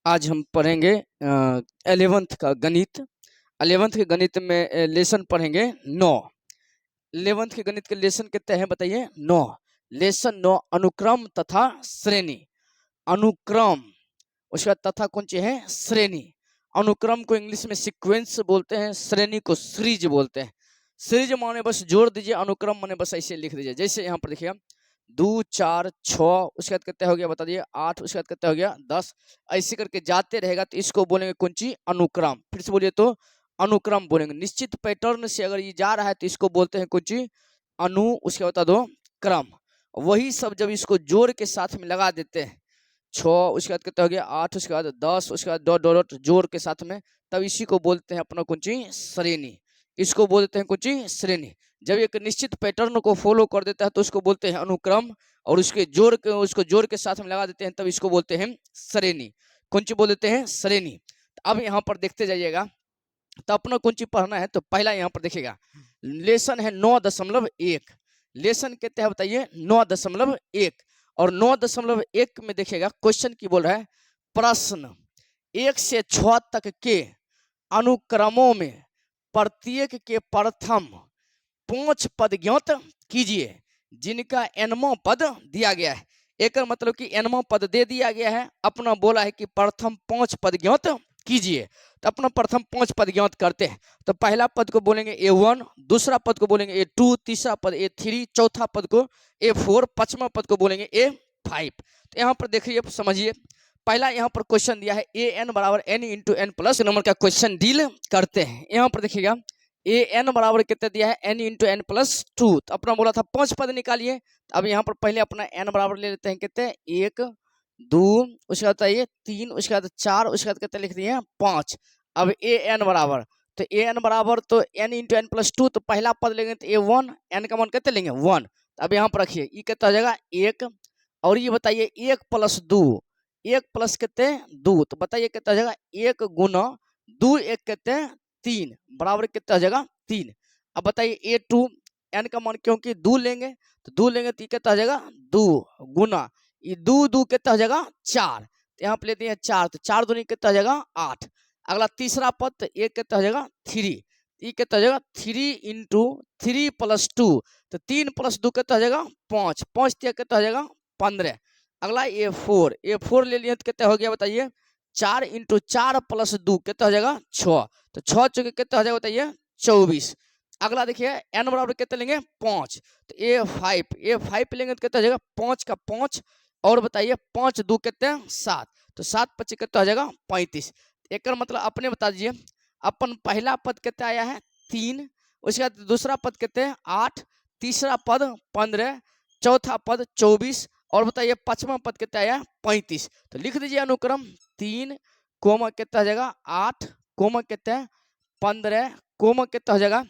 आज हम पढ़ेंगे 11th का गणित। 11th के गणित में लेसन पढ़ेंगे 9। 11th के गणित के लेसन कितने हैं बताइए? 9। लेसन 9 अनुक्रम तथा श्रेणी। अनुक्रम, उसके बाद तथा कौन सी है? श्रेणी। अनुक्रम को इंग्लिश में सीक्वेंस बोलते हैं, श्रेणी को सीरीज बोलते हैं। सीरीज माने बस जोड़ दीजिए, अनुक्रम माने बस ऐसे लिख दीजिए। जैसे यहाँ पर देखिए 2 4 6, उसके बाद कितना हो गया बता दिए? 8, उसके बाद कितना हो गया? 10। ऐसे करके जाते रहेगा तो इसको बोलेंगे कौन सी? अनुक्रम। फिर से बोलिए तो अनुक्रम बोलेंगे। निश्चित पैटर्न से अगर ये जा रहा है तो इसको बोलते हैं कौन सी? अनु, उसके बता दो क्रम। वही सब जब इसको जोड़ के साथ में लगा देते हैं 6, उसके बाद कितना हो गया? 8, उसके बाद 10, उसके बाद डॉट डॉट जोड़ के साथ में, तब इसी को बोलते हैं अपना कौन सी? श्रेणी। इसको बोलते हैं कौन सी? श्रेणी। जब एक निश्चित पैटर्न को फॉलो कर देता है तो उसको बोलते हैं अनुक्रम, और उसको जोड़ के साथ में लगा देते हैं तब इसको बोलते हैं श्रेणी। कौन सी बोल देते हैं? श्रेणी। अब यहाँ पर देखते जाइएगा तो अपना कौन सी पढ़ना है। तो पहला यहाँ पर देखिएगा लेसन है 9.1। लेसन कितने हैं बताइए? 9.1। और 9.1 में देखिएगा क्वेश्चन की बोल रहा है, प्रश्न 1 से 6 तक के अनुक्रमों में प्रत्येक के प्रथम 5 पद ज्ञात कीजिए जिनका nवां पद दिया गया है। एक मतलब कि nवां पद दे दिया गया है, अपना बोला है कि प्रथम 5 पद ज्ञात कीजिए। तो अपना प्रथम 5 पद ज्ञात करते हैं। तो पहला पद को बोलेंगे A1, दूसरा पद को बोलेंगे A2, तीसरा पद A3, चौथा पद को A4, पांचवा पद को बोलेंगे A5। तो यहाँ पर देखिए, समझिए, पहला यहाँ पर क्वेश्चन दिया है an बराबर n into n plus number का क्वेश्चन डील करते हैं। यहाँ पर देखिएगा an बराबर कितना दिया है? n into n plus 2। तो अपना बोला था 5 पद निकालिए। अब यहाँ पर पहले अपना n बराबर ले लेते हैं कितने? 1 2, उसके बाद ये 3, उसके बाद 4, उसके बाद कितने लिख दिए? 5। अब an बराबर, तो an बराबर तो n इंटू एन प्लस 2, तो पहला पद लेंगे तो A1, n का मान कितने लेंगे? 1। अब यहाँ पर रखिए, ये कितना हो जाएगा? 1। और ये बताइए 1 प्लस 2, 1 प्लस कितने? 2। तो बताइए कितना हो जाएगा? 1 गुना 2, 1 कितने? 3, बराबर कितना हो जाएगा? 3। अब बताइए A2, n का मान क्योंकि 2 लेंगे तो 2 लेंगे तो ये कितना हो जाएगा? 2 गुना ये 2 2 कितना हो जाएगा? 4। तो यहाँ पे लेते हैं 4, तो 4 दूनी कितना हो जाएगा? 8। अगला तीसरा पद, तो एक कितना हो जाएगा? 3। ये कितना हो जाएगा? 3 इंटू 3 प्लस 2, तो 3 प्लस 2 कितना हो जाएगा? 5। 5 कितना हो जाएगा? 15। अगला A4 ले लिए तो कितना हो गया बताइए? 4 इंटू 4 प्लस 2 कितना हो जाएगा? 6। तो 6 चुके कितना हो जाएगा बताइए? 24। अगला देखिए n बराबर कितने लेंगे? 5। तो A5 लेंगे तो कितना हो जाएगा? 5 का 5, और बताइए 5 2 कितने? 7। तो 7 5 कितना हो जाएगा? 35। एक मतलब अपने बता दीजिए, अपन पहला पद कितना आया है? 3, उसके बाद दूसरा पद कितने? 8, तीसरा पद 15, चौथा पद 24, और बताइए पांचवा पद कितना आया? 35। तो लिख दीजिए अनुक्रम 3 कोमा कितना हो जाएगा? 8 कोमा कितना? 15 कोमा कितना हो जाएगा?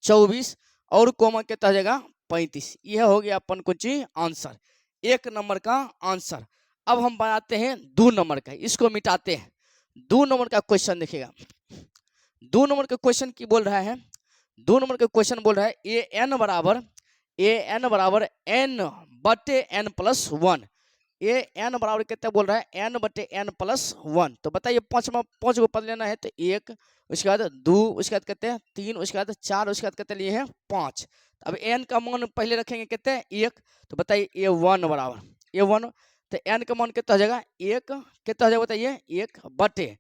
24, और कोमा कितना हो जाएगा? 35। यह हो गया अपन कुछ आंसर, 1 नंबर का आंसर। अब हम बनाते हैं 2 नंबर का, इसको मिटाते हैं। 2 नंबर का क्वेश्चन देखिएगा। 2 नंबर का क्वेश्चन की बोल रहा है? 2 नंबर का क्वेश्चन बोल रहा है an बराबर n बटे n प्लस 1। an बराबर कितना बोल रहा है? n बटे n प्लस 1। तो बताइए 5 को पद लेना है तो 1, उसके बाद 2, उसके बाद कितने? 3, उसके बाद 4, उसके बाद कितने लिए हैं? 5। अब n का मान पहले रखेंगे कितने? 1। तो बताइए A1 बराबर A1, तो n का मान कितना हो जाएगा? 1 कितना हो जाएगा बताइए? 1 बटे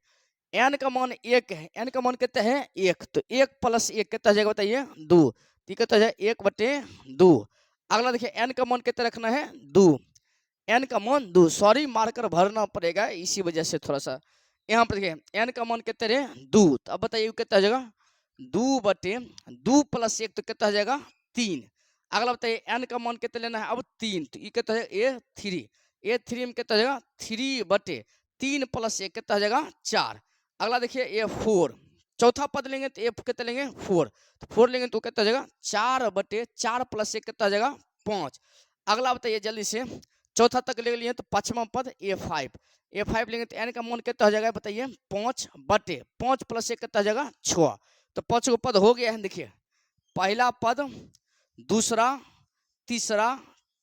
n का मान 1 है, n का मान कितना है? 1। तो 1 प्लस 1 कितना हो जाएगा बताइए? 2। तो कितना हो जाएगा? 1 बटे 2। अगला देखिए n का मान कितना रखना है? 2। n का मान 2, सॉरी मार्कर भरना पड़ेगा इसी वजह से थोड़ा सा। यहाँ पर देखिए n का मान कितना है? 2। तो अब बताइए कितना हो जाएगा? 2 बटे 2 प्लस 1, तो कितना हो जाएगा? 3। अगला बताइए n का मान कितना लेना है? अब 3। तो ये कितना है? A3। A3 में कितना हो जाएगा? 3 बटे 3 प्लस 1 कितना हो जाएगा? 4। अगला देखिए A4, चौथा पद लेंगे तो F कितना लेंगे? 4। तो 4 लेंगे तो कितना हो जाएगा? 4 बटे 4 प्लस 1 कितना हो जाएगा? 5। अगला बताइए जल्दी से, चौथा तक ले लिए तो पांचवा पद A5 लेंगे तो n का मान कितना हो जाएगा बताइए? 5 बटे 5 प्लस 1 कितना हो जाएगा? 6। तो 5 को पद हो गया है। देखिए पहला पद, दूसरा, तीसरा,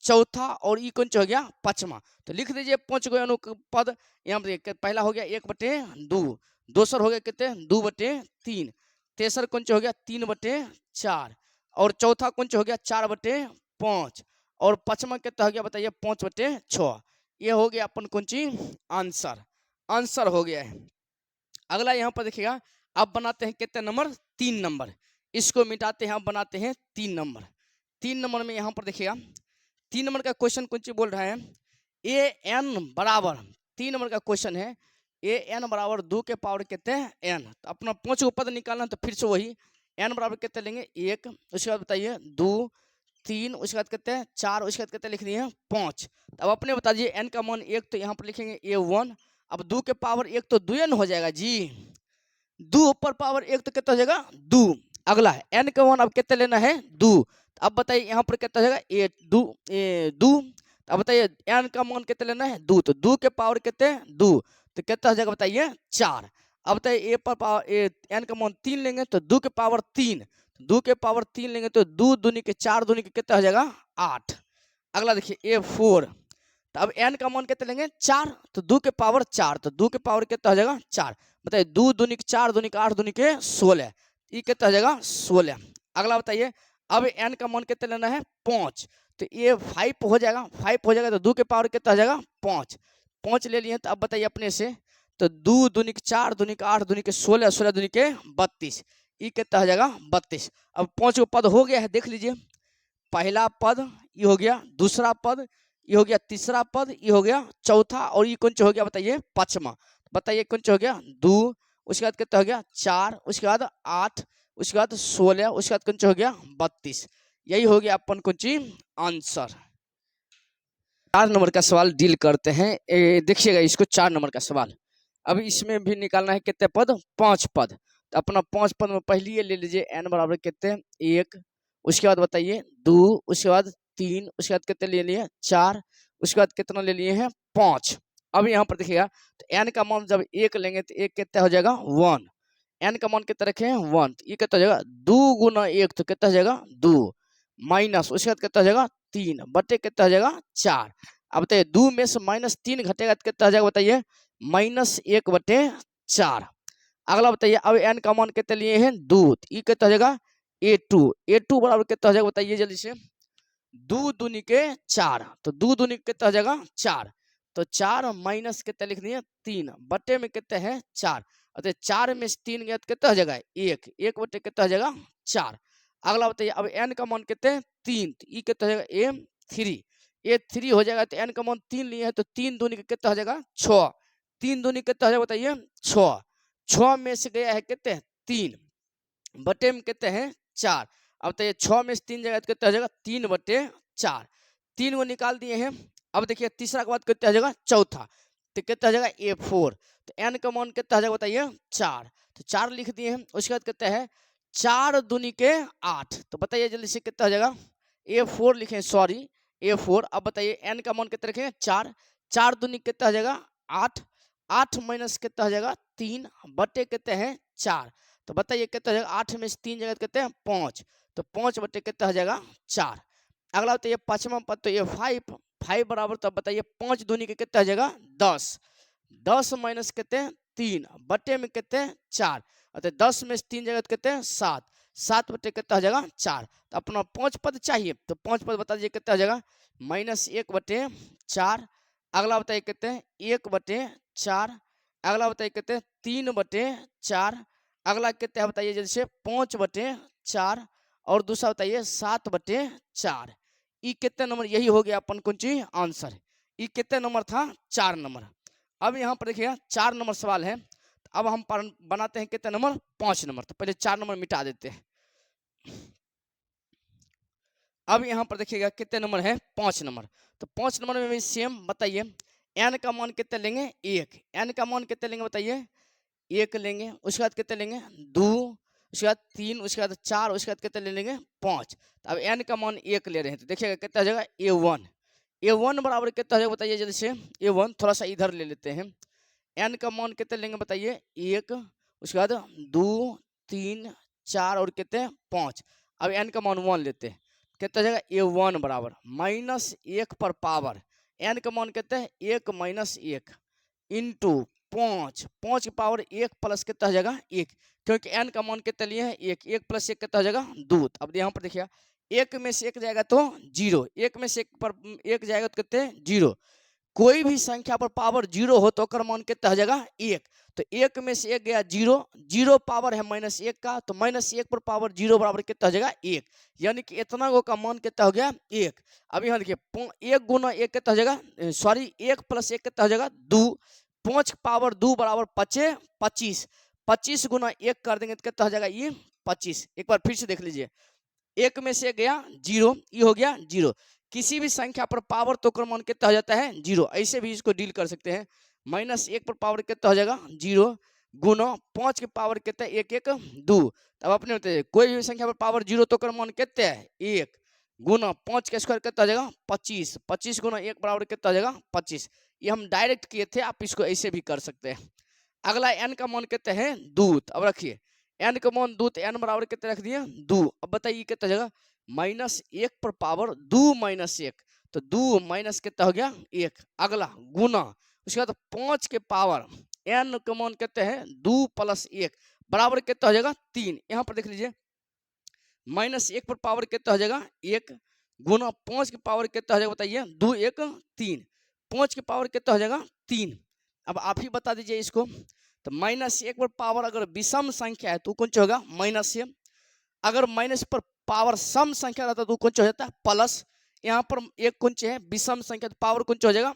चौथा और ई कौन हो गया पांचवा। तो लिख दीजिए 5 गो अनुपद। यहाँ पर पहला हो गया 1/2, दूसर हो गया कितने 2/3, तेसर कौन हो गया 3/4 और चौथा कौन हो गया 4/5 और पांचवा कितना हो गया बताइए 5/6। ये हो गया अपन कौन चीज आंसर, आंसर हो गया है। अगला यहाँ पर देखिएगा, अब बनाते हैं कितने नंबर 3 नंबर। इसको मिटाते हैं, अब बनाते हैं 3 नंबर। 3 नंबर में यहाँ पर देखिएगा 3 नंबर का क्वेश्चन कौन चीज बोल रहा है, ए एन बराबर 3 नंबर का क्वेश्चन है ए एन बराबर 2 के पावर कितने एन। तो अपना 5 को पद निकालना, तो फिर से वही एन बराबर कितने लेंगे 1, उसके बाद बताइए 2 3, उसके बाद कितने 4, उसके बाद कितने लिख दिए 5। अब अपने बता दीजिए एन का मान 1, तो यहाँ पर लिखेंगे A1। अब 2 के पावर 1 तो 2 हो जाएगा जी, 2 ऊपर पावर 1 तो कितना हो जाएगा 2। अगला है एन का मान अब कितने लेना है 2। अब बताइए यहाँ पर कितना हो जाएगा 2। अब बताइए एन का मान कितने लेना है 2, तो 2 के पावर कितने 2, तो कितना हो जाएगा बताइए 4। अब बताइए ए पर पावर एन का मान 3 लेंगे तो 2 के पावर 3, 2 के पावर 3 लेंगे तो 2 दूनी के 4 दूनी के कितना हो जाएगा 8। अगला देखिए A4। तो अब एन का मान कितने लेंगे 4, तो 2 के पावर 4, तो 2 के पावर कितना हो जाएगा 4। बताइए 2 दूनी के 4 दूनी के 8 दूनी के 16, ये कितना हो जाएगा 16। अगला बताइए अब एन का मान कितने लेना है 5, तो ये 5 हो जाएगा, 5 हो जाएगा तो 2 के पावर कितना हो जाएगा 5, 5 ले लिए। तो अब बताइए अपने से, तो 2 दूनी के 4 दूनी के 8 दूनी के 16, 16 दूनी के 32, ये कितना हो जाएगा 32। अब 5 को पद हो गया है, देख लीजिए पहला पद ये हो गया, दूसरा पद ये हो गया, तीसरा पद ये हो गया, चौथा और ये कौन हो गया बताइए पांचवा। बताइए कौन हो गया 2, उसके बाद कितना हो गया 4, उसके बाद 8, उसके बाद 16, उसके बाद कौन हो गया 32। यही हो गया अपन कौन चीज आंसर। 4 नंबर का सवाल डील करते हैं, देखिएगा इसको 4 नंबर का सवाल। अब इसमें भी निकालना है कितने पद 5 पद। तो अपना 5 पद में पहले ले लीजिए n बराबर कितने 1, उसके बाद बताइए 2, उसके बाद 3, उसके बाद कितने ले लिए 4, उसके बाद कितना ले लिए हैं 5। अब यहाँ पर देखिएगा तो n का मान जब 1 लेंगे तो 1 कितना हो जाएगा 1, n का मान कितना रखे हैं 1, तो ये कितना हो जाएगा 2 गुना 1 तो कितना हो जाएगा 2, माइनस उसके बाद कितना हो जाएगा 3 बटे कितना हो जाएगा 4। अब बताइए 2 में से -3 घटेगा तो कितना हो जाएगा बताइए -1/4। अगला बताइए अब n का मान कितने लिए हैं 2, ये कितना हो जाएगा A2 बराबर कितना हो जाएगा बताइए जल्दी से 2 दूनी के 4, तो 2 दूनी कितना हो जाएगा 4, तो 4 माइनस कितना लिख दिए 3 बटे में कितने हैं 4। अतः 4 में से 3 गया तो कितना हो जाएगा 1, 1 बटे कितना हो जाएगा 4। अगला बताइए अब n का मान कितने 3, तो ये कितना हो जाएगा A3 हो जाएगा। तो n का मान 3 लिए हैं तो 3 दूनी कितना हो जाएगा 6, 3 दूनी कितना हो जाएगा बताइए 6, 6 में से गया है कितने 3 बटे में कितने हैं 4। अब बताइए 6 में से 3 जाएगा तो कितना हो जाएगा 3/4, 3 को निकाल दिए हैं। अब देखिए तीसरा के बाद कितना हो जाएगा चौथा, तो कितना हो जाएगा A4, तो n का मान कितना हो जाएगा बताइए 4, तो 4 लिख दिए हैं। उसके बाद कितना है 4 दूनी के 8, तो बताइए जल्दी से कितना हो जाएगा A4 लिखें, सॉरी A4। अब बताइए n का मान कितना रखेंगे 4, 4 दूनी कितना हो जाएगा 8, 8 माइनस कितना हो जाएगा 3 बटे कितने हैं 4, तो बताइए कितना हो जाएगा 8 में से 3 जगह कितने हैं 5, तो 5 बटे कितना हो जाएगा 4। अगला बताइए पांचवा पद, तो ये 5 बराबर, तो बताइए 5 दूनी के कितना हो जाएगा 10, 10 माइनस कितने 3 बटे में कितने 4, अतः 10 में से 3 जगह कितने 7, 7 बटे कितना हो जाएगा 4। तो अपना 5 पद चाहिए, तो 5 पद बता दीजिए कितना हो जाएगा -1/4। अगला बताइए कितने 1/4। अगला बताइए कितने 3/4। अगला कितने है बताइए जैसे 5/4 और दूसरा बताइए 7/4। ये कितने नंबर, यही हो गया अपन कौन सी आंसर। ये कितने नंबर था 4 नंबर। अब यहाँ पर देखिए 4 नंबर सवाल है, तो अब हम बनाते हैं कितने नंबर 5 नंबर। तो पहले 4 नंबर मिटा देते हैं। अब यहाँ पर देखिएगा कितने नंबर है 5 नंबर। तो 5 नंबर में भी सेम बताइए n का मान कितने लेंगे 1, n का मान कितने लेंगे बताइए 1 लेंगे। उसके बाद कितने लेंगे 2, उसके बाद 3, उसके बाद 4, उसके बाद कितने ले लेंगे 5। तो अब n का मान 1 ले रहे हैं, तो देखिएगा कितना हो जाएगा A1 बराबर कितना हो जाएगा बताइए जल्दी से A1 थोड़ा सा इधर ले लेते हैं। n का मान कितने लेंगे बताइए 1, उसके बाद 2, 3, 4 और कितने 5। अब n का मान 1 लेते हैं, कितना हो जाएगा a1 बराबर -1 पर पावर n का मान कितना है 1 - 1 इंटू 5 5 की पावर 1 प्लस कितना हो जाएगा 1, क्योंकि n का मान कितना लिए हैं 1 1 + 1 कितना हो जाएगा 2। अब यहाँ पर देखिए 1 में से 1 जाएगा तो 0, 1 में से 1 पर 1 जाएगा तो कितने 0। कोई भी संख्या पर पावर 0 हो तो ओकर मान कितना हो जाएगा 1। तो 1 में से 1 गया 0, 0 पावर है -1 का, तो -1 पर पावर 0 बराबर कितना हो जाएगा 1, यानी कि इतना गो का मान कितना हो गया 1। अब यहाँ देखिए 1 गुना 1 कितना हो जाएगा, सॉरी 1 + 1 कितना हो जाएगा 2, 5 की पावर 2 बराबर 5 25, 25 गुना 1 कर देंगे तो कितना हो जाएगा ये 25। एक बार फिर से देख लीजिए, 1 में से गया 0, ये हो गया 0। किसी भी संख्या पर पावर तो क्रम कितना हो जाता है 0, ऐसे भी इसको डील कर सकते हैं। -1 पर पावर कितना हो जाएगा 0 गुना 5 के पावर कितना 1 1 2। तब अपने बताइए कोई भी संख्या पर पावर 0 तो क्रम कितना है 1 गुना 5 का स्क्वायर कितना हो जाएगा 25, 25 गुना 1 बराबर कितना हो जाएगा 25। ये हम डायरेक्ट किए थे, आप इसको ऐसे भी कर सकते हैं। अगला n का मान कितना है 2। अब रखिए n का मान 2, तो n बराबर कितना रख दिए 2। अब बताइए कितना जगह -1 पर पावर 2 - 1, तो 2 माइनस कितना हो गया 1। अगला गुना, उसके बाद 5 के पावर n का मान कितना है 2 + 1 बराबर कितना हो जाएगा 3। यहाँ पर देख लीजिए -1 पर पावर कितना हो जाएगा 1 गुना 5 की पावर कितना हो जाएगा बताइए 2 1 3, 5 की पावर कितना हो जाएगा 3। अब आप ही बता दीजिए इसको। तो -1 पर पावर अगर विषम संख्या है तो कौन सा होगा -, अगर माइनस पर पावर सम संख्या रहता तो कौन सा हो जाता है प्लस। यहाँ पर एक कौन सा है विषम संख्या, तो पावर कौन सा हो जाएगा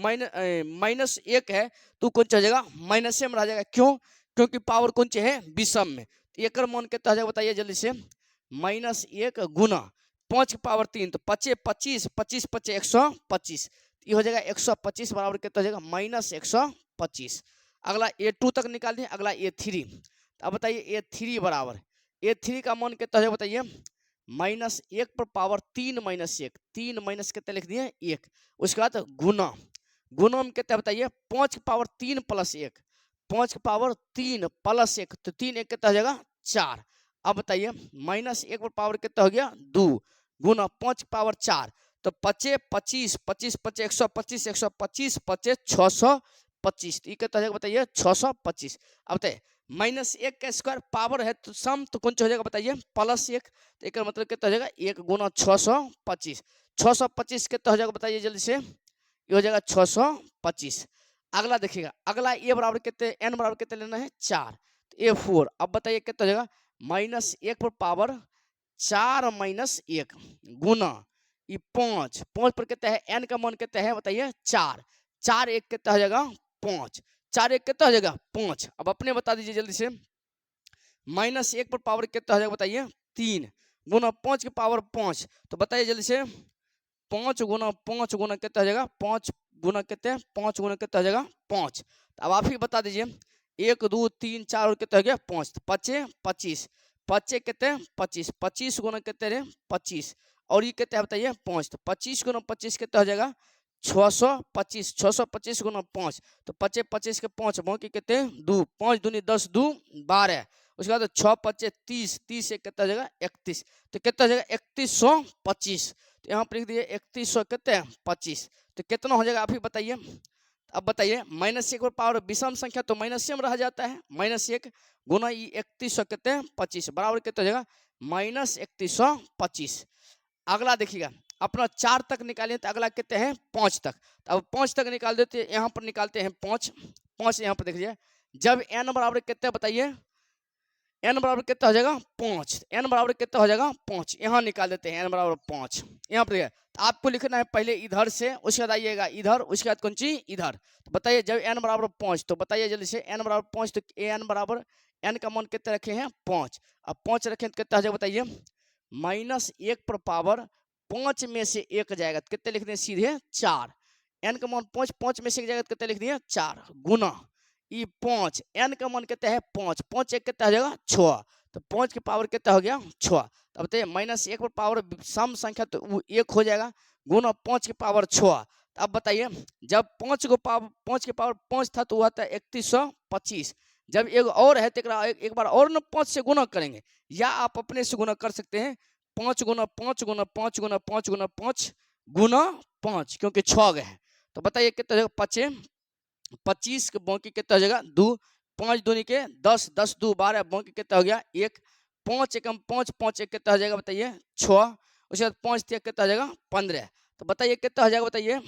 -1 है तो कौन सा हो जाएगा माइनस में रह जाएगा। क्यों? क्योंकि पावर कौन सा है विषम में। तो एक मान कितना हो जाएगा बताइए जल्दी से, -1 गुना 5 की पावर 3, तो 5 25, 25 5 125, ये हो जाएगा 125 बराबर कितना हो जाएगा -125। अगला A2 तक निकाल दें, अगला A3। अब बताइए A3 बराबर, A3 का मान कितना है बताइए -1 पर पावर 3 - 1, 3 माइनस कितना लिख दिए 1। उसके बाद गुना, गुना में कितना बताइए 5 की पावर 3 + 1, 5 की पावर 3 + 1, तो 3 1 कितना हो जाएगा 4। अब बताइए -1 पर पावर कितना हो गया 2 गुना 5 की पावर 4, तो 5 25, 25 5 125, 125 5 625, तो ये कितना हो जाएगा बताइए 625। अब बताइए -1 का स्क्वायर पावर है तो सम तो कौन सा हो जाएगा बताइए +1, तो एक मतलब कितना हो जाएगा 1 गुना 625, 625 कितना हो जाएगा बताइए जल्दी से, ये हो जाएगा 625। अगला देखिएगा, अगला ए बराबर कितने n बराबर कितने लेना है 4, तो A4। अब बताइए कितना हो जाएगा -1 पर पावर 4 - 1 गुना ये 5, 5 पर कितना है n का मान कितना है बताइए 4, 4 1 कितना हो जाएगा 5, 4 1 कितना हो जाएगा 5। अब अपने बता दीजिए जल्दी से, -1 पर पावर कितना हो जाएगा बताइए 3 गुना 5 की पावर 5, तो बताइए जल्दी से 5 गुना 5 गुना कितना हो जाएगा 5 गुना कितने 5 गुना कितना हो जाएगा 5। तो अब आप ही बता दीजिए 1 2 3 4 और कितना हो गया 5, तो 5 25, 5 कितने 25, 25 गुना कितने रहे 25, और ये कितना है बताइए 5, तो 25 गुना 25 कितना हो जाएगा 625, 625 गुना 5, तो 25 25 के 5 बाकी कितने 2, 5 दूनी 10 2 12, उसके बाद 6 5 30, 30 से कितना हो जाएगा 31, तो कितना हो जाएगा 3125। तो यहाँ पर लिख दिए 3100 कितने 25, तो कितना हो जाएगा आप ही बताइए। अब बताइए -1 पर पावर विषम संख्या तो माइनस में रह जाता है, -1 गुना ये 3100 कितने 25 बराबर कितना हो जाएगा -3125। अगला देखिएगा अपना 4 तक निकालिए तो अगला कितने हैं 5 तक। तो अब 5 तक निकाल देते हैं, यहाँ पर निकालते हैं 5, 5 यहाँ पर देखिए जब n बराबर कितने बताइए n बराबर कितना हो जाएगा 5, n बराबर कितना हो जाएगा 5, यहाँ निकाल देते हैं n बराबर 5। यहाँ पर तो आपको लिखना है पहले इधर से, उसके बाद आइएगा इधर, उसके बाद कौन सी इधर। तो बताइए जब n बराबर 5, तो बताइए जल्दी से n बराबर 5, तो n बराबर n का मान कितना रखे हैं 5। अब 5 रखें तो कितना हो जाएगा बताइए -1 पर पावर 5 में से 1 जाएगा तो कितने लिख दें सीधे 4, n का मान 5, 5 में से 1 जाएगा तो कितने लिख दिए 4 गुना ये 5, n का मान कितना है 5, 5 1 कितना हो जाएगा 6, तो 5 की पावर कितना हो गया 6। तो बताइए -1 पर पावर सम संख्या तो वो 1 हो जाएगा गुना 5 की पावर 6। तो अब बताइए जब 5 की पावर 5 था तो हुआ था 3125, जब एक और है तो एक बार और न 5 से गुना करेंगे, या आप अपने से गुना कर सकते हैं 5 गुना 5 गुना 5 गुना 5 गुना 5 गुना 5, क्योंकि 6 गए हैं। तो बताइए कितना हो जाएगा, 25 के बाकी कितना हो जाएगा 2, 5 दूनी के 10, 10 2 12, बाकी कितना हो गया 1, 5 एकम 5, 5 एक कितना हो जाएगा बताइए 6, उसके बाद 5 3 कितना हो जाएगा 15। तो बताइए कितना हो जाएगा बताइए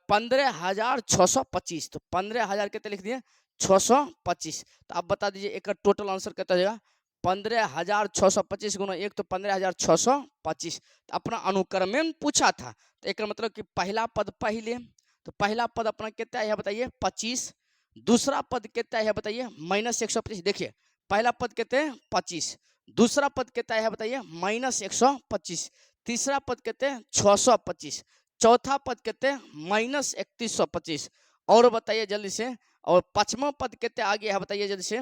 15,625। तो 15,000 कितने लिख दिए 625। तो आप बता दीजिए एक टोटल आंसर कितना हो जाएगा 15,625 गुना 1, तो 15,625। तो अपना अनुक्रम में पूछा था, तो एक मतलब कि पहला पद पहले, तो पहला पद अपना कितना है बताइए 25, दूसरा पद कितना है बताइए -125। देखिए पहला पद कितने 25, दूसरा पद कितना है बताइए -125, तीसरा पद कितने 625, चौथा पद कितने -3125। और बताइए जल्दी से, और पांचवा पद कितने आ गया है बताइए जल्दी से।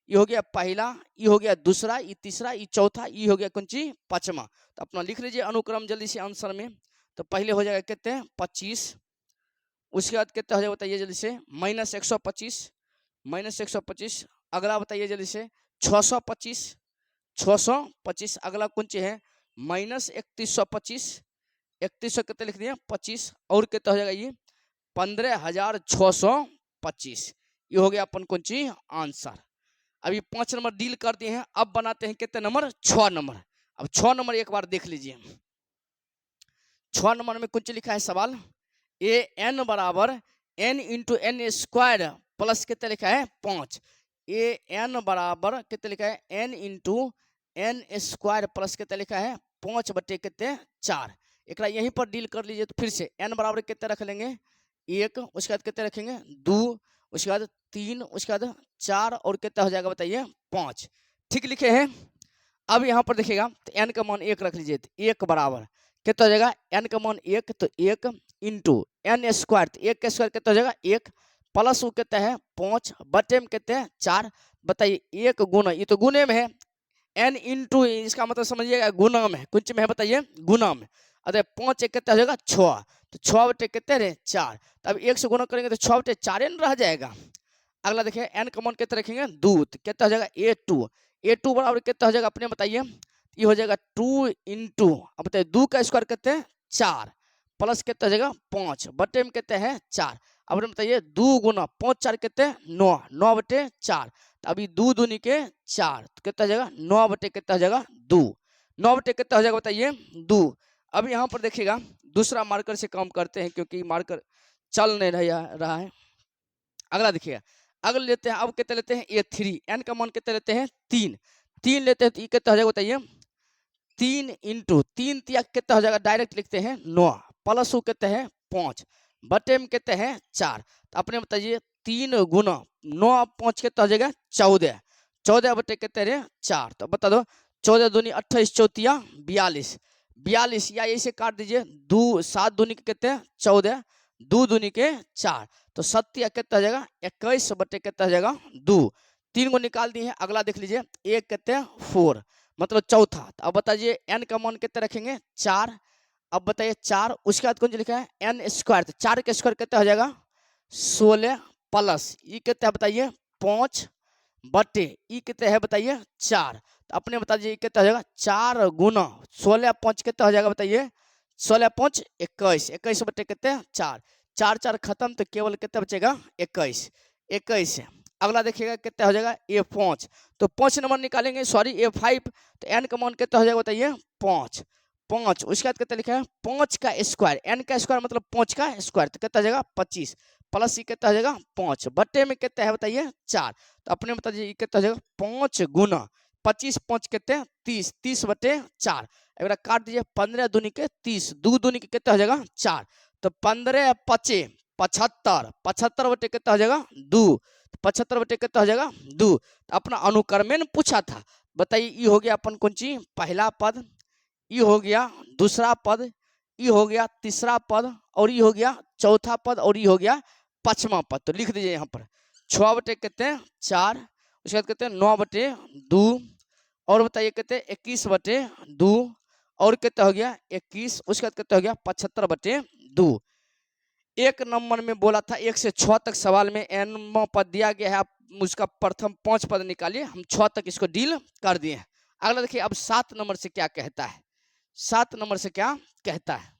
ये हो गया पहला, ये हो गया दूसरा, ये तीसरा, ये चौथा, ये हो गया कौन ची पांचवा। तो अपना लिख लीजिए अनुक्रम जल्दी से आंसर में। तो पहले हो जाएगा कितने 25, उसके बाद कितना हो जाएगा बताइए जल्दी से -125, -125। अगला बताइए जल्दी से 625, 625। अगला कौन ची है -3125, 3100 कितने लिख दिए 25, और कितना हो जाएगा ये 15,625। ये हो गया अपन कौन ची आंसर। अभी 5 नंबर डील कर दिए हैं, अब बनाते हैं कितने नंबर 6 नंबर। अब 6 नंबर एक बार देख लीजिए। 6 नंबर में कुछ लिखा है सवाल, ए एन बराबर n into n square plus कितने लिखा है 5। ए एन बराबर कितने लिखा है n into n square plus कितने लिखा है 5 बटे कितने 4। एक यहीं पर डील कर लीजिए। तो फिर से n बराबर कितने रख लेंगे 1, उसके बाद कितने रखेंगे 2, उसके बाद 3, उसके बाद 4, और कितना हो जाएगा बताइए 5। ठीक लिखे हैं। अब यहाँ पर देखिएगा तो n का मान 1 रख लीजिए। तो 1 बराबर कितना हो जाएगा n का मान 1, तो 1 इंटू एन स्क्वायर, तो 1 का स्क्वायर कितना हो जाएगा 1, प्लस वो कितना है 5 बटे में कितने हैं 4। बताइए 1 गुना, ये तो गुने में है, n इंटू इसका मतलब समझिएगा गुना में है, कुछ में है बताइए गुना में। अरे 5 एक कितना हो जाएगा 6, तो 6 बटे कितने रहे 4। तो अब 1 से गुना करेंगे तो 6 बटे 4 रह जाएगा। अगला देखिए n का मान कितना रखेंगे 2, तो कितना हो जाएगा a2, a2 बराबर कितना हो जाएगा अपने बताइए। ये हो जाएगा 2 इंटू, अब बताइए 2 का स्क्वायर कितने 4, प्लस कितना हो जाएगा 5 बटे में कितने हैं 4। अब बताइए 2 गुना 5 4 कितने 9, 9 बटे 4। तो अभी 2 दूनी के 4, तो कितना हो जाएगा 9 बटे कितना हो जाएगा 2, 9 बटे कितना हो जाएगा बताइए 2। अब यहाँ पर देखिएगा दूसरा मार्कर से काम करते हैं, क्योंकि मार्कर चल नहीं रहा है। अगला देखिएगा, अगला लेते हैं, अब कितने लेते हैं a3, n का मान कितने लेते हैं 3, 3 लेते हैं। तो ये कितना हो जाएगा बताइए 3 इंटू 3 तिया कितना हो जाएगा डायरेक्ट लिखते हैं 9, प्लस वो कितने हैं 5 बटे में कितने हैं 4। तो अपने बताइए 3 गुना 9 5 कितना हो जाएगा 14, 14 बटे कितने रहे 4। तो बता दो 14 दूनी 28, 4 42, 42, या ऐसे काट दीजिए 2 7 दूनी के कितने 14, 2 दूनी के 4, तो 7 कितना हो जाएगा 21 बटे कितना हो जाएगा 2। 3 को निकाल दिए हैं। अगला देख लीजिए 1 कितने 4 मतलब चौथा। तो अब बताइए n का मान कितने रखेंगे 4। अब बताइए 4, उसके बाद कौन सा लिखा है n स्क्वायर, तो 4 का स्क्वायर कितना हो जाएगा 16, प्लस ये कितना है बताइए 5 बटे ये कितना है बताइए 4। तो अपने बता दीजिए कितना हो जाएगा 4 गुना 16 5 कितना हो जाएगा बताइए 16 5 21, 21 बटे कितने 4, 4 4 खत्म, तो केवल कितना बचेगा 21, 21। अगला देखिएगा कितना हो जाएगा a5, तो 5 नंबर निकालेंगे, सॉरी a5। तो n का मान कितना हो जाएगा बताइए 5, 5, उसके बाद कितना लिखा है 5 का स्क्वायर, n का स्क्वायर मतलब 5 का स्क्वायर, तो कितना हो जाएगा 25, प्लस ये कितना हो जाएगा 5 बटे में कितना है बताइए 4। तो अपने बता दीजिए कितना हो जाएगा 5 गुना 25, 5 कितने 30, 30 बटे 4। अगर काट दीजिए 15 दूनी के 30, 2 दूनी के कितना हो जाएगा 4, तो 15 5 75, 75 बटे कितना हो जाएगा 2, 75 बटे कितना हो जाएगा 2। तो अपना अनुक्रमेण पूछा था। बताइए ये हो गया अपन कौन सी पहला पद, ये हो गया दूसरा पद, ये हो गया तीसरा पद, और ये हो गया चौथा पद, और ये हो गया पांचवा पद। तो लिख दीजिए यहाँ पर 6 बटे कितने 4, उसके बाद कहते हैं 9 बटे 2, और बताइए कहते हैं 21 बटे 2, और कितना हो गया 21, उसके बाद कितना हो गया 75 बटे 2। एक नंबर में बोला था 1 से 6 तक सवाल में n पद दिया गया है, आप उसका प्रथम 5 पद निकालिए। हम 6 तक इसको डील कर दिए हैं। अगला देखिए अब 7 नंबर से क्या कहता है, 7 नंबर से क्या कहता है।